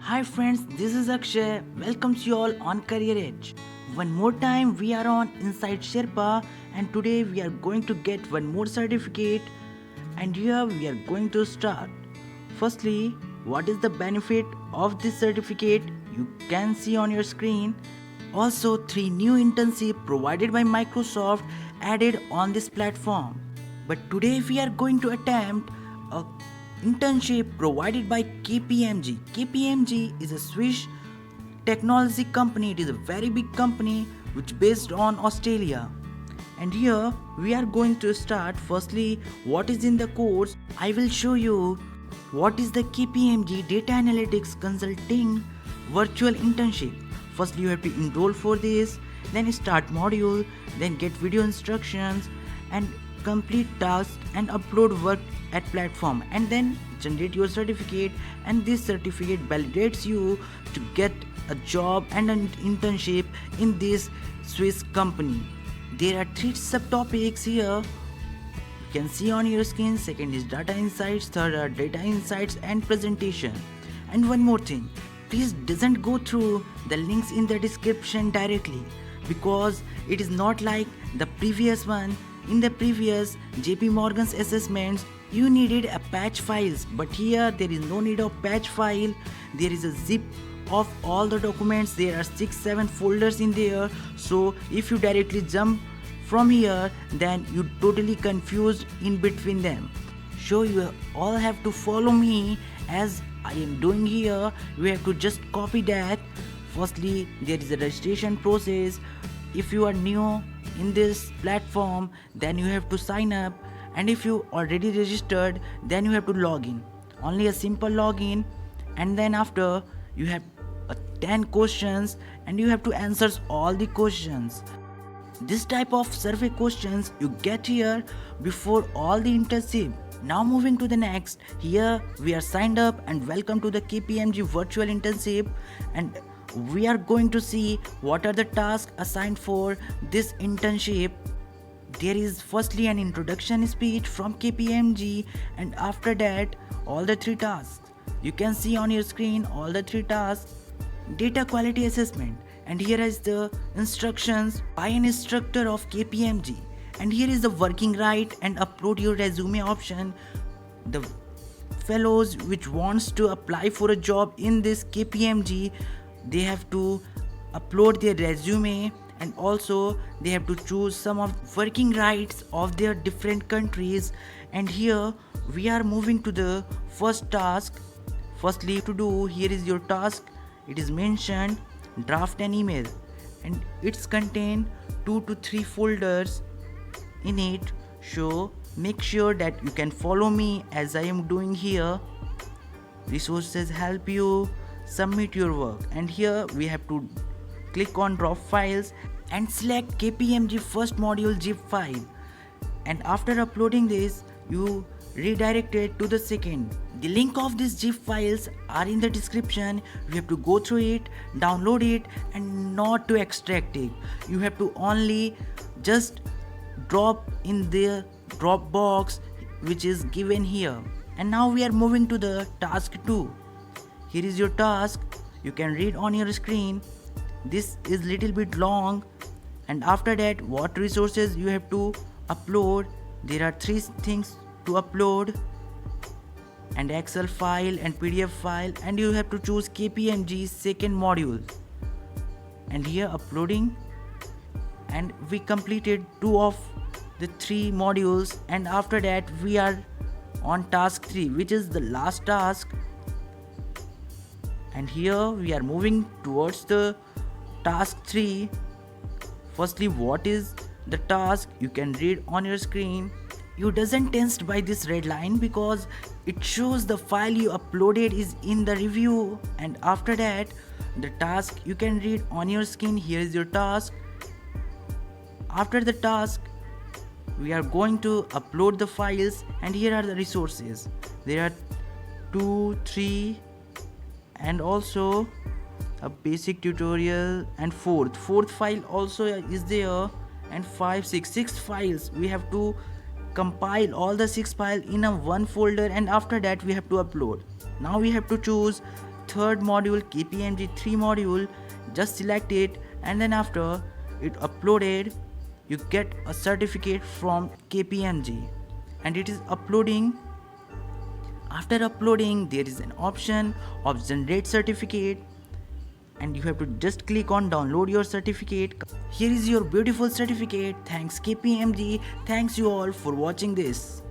Hi friends, this is Akshay. Welcomes you all on Career Edge. One more time we are on Inside Sherpa and today we are going to get one more certificate and here we are going to start. Firstly, what is the benefit of this certificate? You can see on your screen. Also, three new internship provided by Microsoft added on this platform. But today we are going to attempt a internship provided by KPMG. KPMG is a Swiss technology company. It is a very big company which based on Australia. And here we are going to start. Firstly, what is in the course? I will show you what is the KPMG Data Analytics Consulting Virtual Internship. Firstly, you have to enroll for this, then start module, then get video instructions and complete tasks and upload work at platform and then generate your certificate, and this certificate validates you to get a job and an internship in this Swiss company. There are three subtopics here. You can see on your screen. Second is data insights, third are data insights and presentation. And one more thing, please doesn't go through the links in the description directly because it is not like the previous one. In the previous JP Morgan's assessments, you needed a patch files, but here there is no need of patch file. There is a zip of all the documents. There are 6-7 folders in there, so if you directly jump from here, then you totally confused in between them. So you all have to follow me as I am doing here. You have to just copy that. Firstly, there is a registration process. If you are new in this platform, then you have to sign up, and if you already registered, then you have to log in. Only a simple login, and then after you have 10 questions and you have to answer all the questions. This type of survey questions you get here before all the internship. Now moving to the next, here we are signed up and welcome to the KPMG virtual internship, and we are going to see what are the tasks assigned for this internship. There is firstly an introduction speech from KPMG, and after that all the three tasks. You can see on your screen all the three tasks. Data quality assessment, and here is the instructions by an instructor of KPMG, and here is the working right and upload your resume option. The fellows which wants to apply for a job in this KPMG, they have to upload their resume, and also they have to choose some of working rights of their different countries. And here we are moving to the first task. Firstly, to do, here is your task. It is mentioned draft an email, and it's contain 2 to 3 folders in it, so make sure that you can follow me as I am doing here. Resources help you submit your work, and here we have to click on drop files and select KPMG first module zip file, and after uploading this you redirect it to the second. The link of these zip files are in the description. You have to go through it, download it, and not to extract it. You have to only just drop in the Dropbox which is given here. And now we are moving to the task 2. Here is your task. You can read on your screen. This is little bit long, and after that what resources you have to upload. There are 3 things to upload, and Excel file and PDF file, and you have to choose KPMG second module, and here uploading, and we completed 2 of the 3 modules, and after that we are on task 3, which is the last task. And here we are moving towards the task 3. Firstly, what is the task? You can read on your screen. You doesn't tensed by this red line because it shows the file you uploaded is in the review, and after that the task you can read on your screen. Here is your task. After the task we are going to upload the files, and here are the resources. There are 2, 3 and also a basic tutorial, and fourth file also is there, and 5, 6 files. We have to compile all the 6 files in a one folder, and after that we have to upload. Now we have to choose third module, KPMG 3 module. Just select it, and then after it uploaded, you get a certificate from KPMG, and it is uploading. After uploading, there is an option of generate certificate, and you have to just click on download your certificate. Here is your beautiful certificate. Thanks KPMG. Thanks you all for watching this.